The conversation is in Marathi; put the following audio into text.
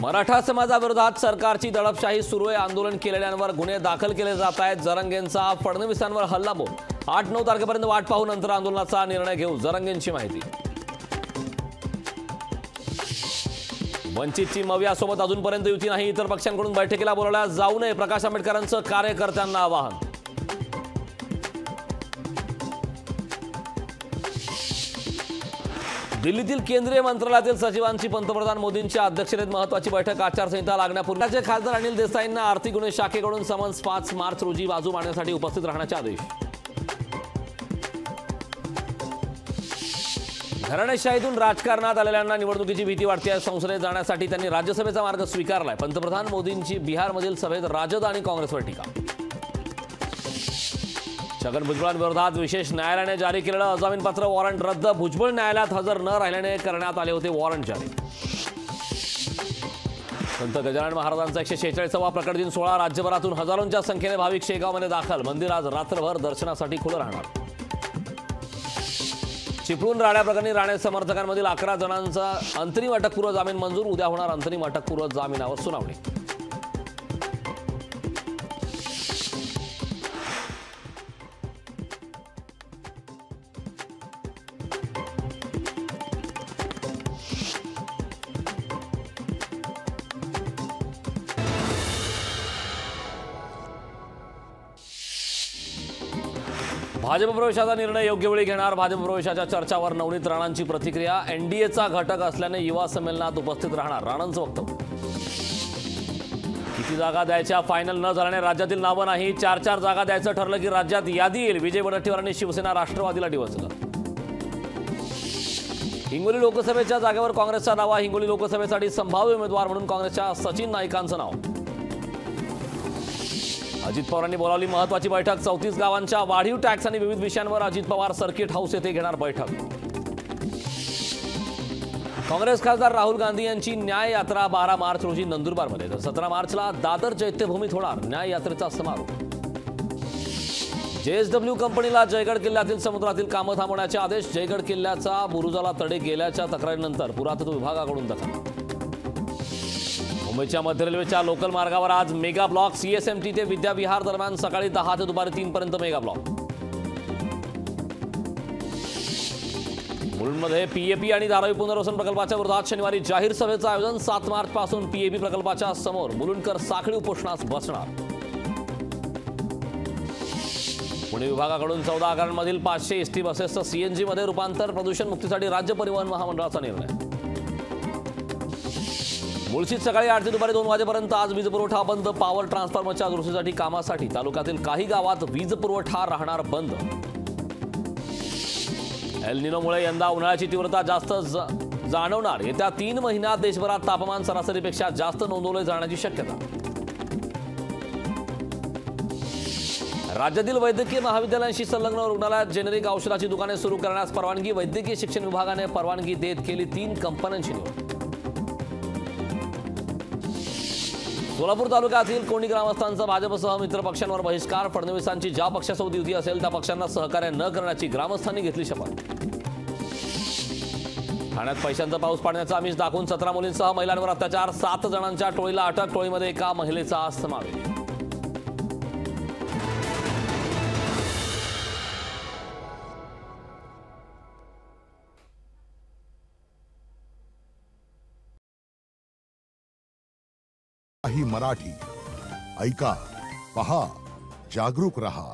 मराठा समाजाविरोधात सरकारची दडपशाही सुरू आहे। आंदोलन केलेल्यांवर गुन्हे दाखल केले जात आहेत। जरंगेंचा फडणवीसांवर हल्लाबोल। 8-9 तारखेपर्यंत वाट पाहू नंतर आंदोलनाचा निर्णय घेऊ, जरंगेंची माहिती। वंचितची मवियासोबत अजूनपर्यंत युती नाही। इतर पक्षांकडून बैठकीला बोलावल्या जाऊ नये, प्रकाश आंबेडकरांचं कार्यकर्त्यांना आवाहन। दिल्लीतील केंद्रीय मंत्रालयातील सचिवांची पंतप्रधान मोदींच्या अध्यक्षतेत महत्त्वाची बैठक। आचारसंहिता लागण्यापूर्वी राज्याचे खासदार अनिल देसाईंना आर्थिक गुन्हे शाखेकडून समन्स 5 मार्च रोजी बाजू मांडण्यासाठी उपस्थित राहण्याचे आदेश। घराणेशाहीतून राजकारणात आलेल्यांना निवडणुकीची भीती वाटते। संसदेत जाण्यासाठी त्यांनी राज्यसभेचा मार्ग स्वीकारलाय। पंतप्रधान मोदींची बिहारमधील सभेत राजद आणि काँग्रेसवर टीका। छगन भुजबळांविरोधात विशेष न्यायालयाने जारी केलेलं अजामीनपात्र वॉरंट रद्द। भुजबळ न्यायालयात हजर न राहिल्याने करण्यात आले होते वॉरंट जारी। संत गजानन महाराजांचा 146वा प्रकट दिन सोहळा। राज्यभरातून हजारोंच्या संख्येने भाविक शेगावमध्ये दाखल। मंदिर आज रात्रभर दर्शनासाठी खुलं राहणार। चिपळूण राण्याप्रकरणी राणे समर्थकांमधील 11 जणांचा अंतरिम अटकपूर्व जामीन मंजूर। उद्या होणार अंतरिम अटकपूर्व जामिनावर सुनावणी। भाजप प्रवेशाचा निर्णय योग्य वेळी घेणार। भाजप प्रवेशाच्या चर्चावर नवनीत राणांची प्रतिक्रिया। एनडीएचा घटक असल्याने युवा संमेलनात उपस्थित राहणार, राणांचं वक्तव्य। किती जागा द्यायच्या फायनल न झाल्याने राज्यातील नावं नाही। 4-4 जागा द्यायचं ठरलं की राज्यात यादी येईल। विजय वडेट्टीवारांनी शिवसेना राष्ट्रवादीला डिवचलं। हिंगोली लोकसभेच्या जागेवर काँग्रेसचा दावा। हिंगोली लोकसभेसाठी संभाव्य उमेदवार म्हणून काँग्रेसच्या सचिन नाईकांचं नाव। अजित पवारांनी बोलावली महत्त्वाची बैठक। 34 गावांच्या वाढीव टॅक्स आणि विविध विषयांवर अजित पवार सर्किट हाऊस येथे घेणार बैठक। काँग्रेस खासदार राहुल गांधी यांची न्याय यात्रा 12 मार्च रोजी नंदुरबारमध्ये, तर 17 मार्चला दादर चैत्यभूमीत होणार न्याय यात्रेचा समारोप। जेएसडब्ल्यू कंपनीला जयगड किल्ल्यातील समुद्रातील कामं थांबवण्याचे आदेश। जयगड किल्ल्याचा बुरुजाला तडे गेल्याच्या तक्रारीनंतर पुरातत्व विभागाकडून दखल। मुंबईच्या मध्य रेल्वेच्या लोकल मार्गावर आज मेगा ब्लॉक। सीएसएमटी ते विद्याविहार दरम्यान सकाळी 10 ते दुपारी 3 पर्यंत मेगा ब्लॉक। मुलुंडमध्ये पीएपी आणि धारावी पुनर्वसन प्रकल्पाच्या विरोधात शनिवारी जाहीर सभेचं आयोजन। 7 मार्च पासून पीएपी प्रकल्पाच्या समोर मुलुंडकर साखळी उपोषणास बसणार। पुणे विभागाकडून 14 आगारांमधील 500 एसटी बसेसचं सीएनजी मध्ये रूपांतर। प्रदूषण मुक्तीसाठी राज्य परिवहन महामंडळाचा निर्णय। मुळशीत सकाळी 8 ते दुपारी 2 वाजेपर्यंत आज वीज पुरवठा बंद। पॉवर ट्रान्सफॉर्मरच्या दुरुस्तीसाठी कामासाठी तालुक्यातील काही गावात वीज पुरवठा राहणार बंद। एल निनोमुळे यंदा उन्हाळ्याची तीव्रता जास्त जाणवणार। येत्या 3 महिन्यात देशभरात तापमान सरासरीपेक्षा जास्त नोंदवले जाण्याची शक्यता। राज्यातील वैद्यकीय महाविद्यालयांशी संलग्न रुग्णालयात जेनेरिक औषधाची दुकाने सुरू करण्यास परवानगी। वैद्यकीय शिक्षण विभागाने परवानगी देत केली 3 कंपन्यांची निवड। सोलापूर तालुक्यातील कोणी ग्रामस्थांचा भाजपसह मित्र पक्षांवर बहिष्कार। फडणवीसांची ज्या पक्षासोबत युती असेल त्या पक्षांना सहकार्य न करण्याची ग्रामस्थांनी घेतली शपथ। ठाण्यात पैशांचा पाऊस पाडण्याचा आमिष दाखवून 17 मुलींसह महिलांवर अत्याचार। 7 जणांच्या टोळीला अटक। टोळीमध्ये एका महिलेचा समावेश। मराठी ऐका, पहा, जागरूक रहा।